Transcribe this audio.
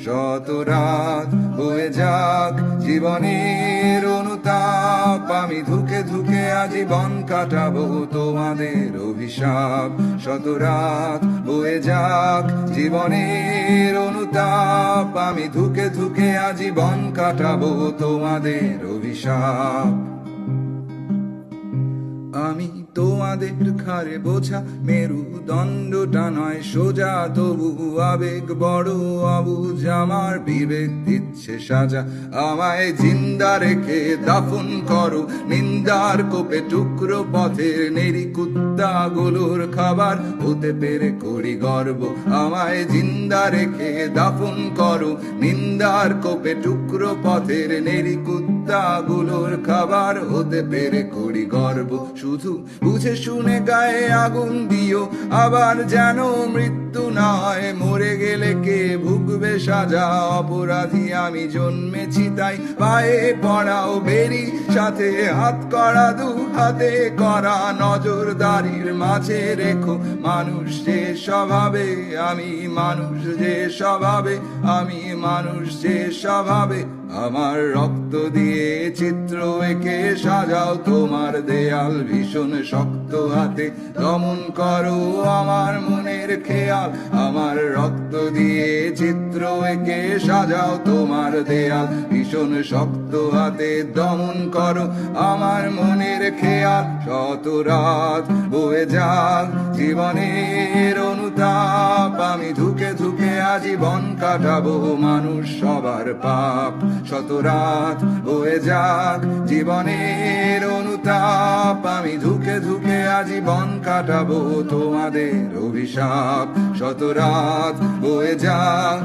শত রাত বয়ে যাক জীবনের অনুতাপ, আমি ধুকে ধুকে আজীবন কাটাবো তোমাদের অভিশাপ। শত রাত বয়ে যাক জীবনের অনুতাপ, আমি ধুকে ধুকে আজীবন কাটাবো তোমাদের অভিশাপ। আমি তোমাদের ঘাড়ে বোঝা মেরুদণ্ডটা নয় সোজা, তবু আবেগ বড় অবুঝ, আমার বিবেক দিচ্ছে সাজা। আমায় জিন্দা রেখে দাফন করো নিন্দার কোপে, টুকরো পথের নেরি কুত্তাগুলোর খাবার হতে পেরে করি গর্ব। আমায় জিন্দা রেখে দাফন করো নিন্দার কোপে, টুকরো পথের নেরি কুত্তাগুলোর খাবার হতে পেরে করি গর্ব। শুধু বুঝে শুনে গায়ে আগুন দিও, আবার যেন মৃত্যু না হয়। মরে গেলে কে ভুগবে সাজা, অপরাধী আমি জন্মেছি তাই পায়ে পড়াও বেরি, সাথে হাত করা দু হাতে করা নজরদারির মাঝে রেখো মানুষ যে স্বভাবে, আমি মানুষ যে স্বভাবে, আমি মানুষ যে স্বভাবে। আমার রক্ত দিয়ে চিত্র এঁকে সাজাও তোমার দেয়াল, ভীষণ শক্ত হাতে দমন করো আমার মনের খেয়াল। আমার রক্ত দিয়ে চিত্র এঁকে সাজাও তোমার দেয়াল, ভীষণ শক্ত হাতে দমন করো আমার মনের খেয়াল। শত রাত বয়ে যাক জীবনের অনুতাপ, আমি ধুকে ধুকে আজীবন কাটাবো মানুষ সবার পাপ। শত রাত বয়ে যাক জীবনের অনুতাপ, আমি ধুকে ধুকে আজীবন কাটাবো তোমাদের অভিশাপ। শত রাত বয়ে যাক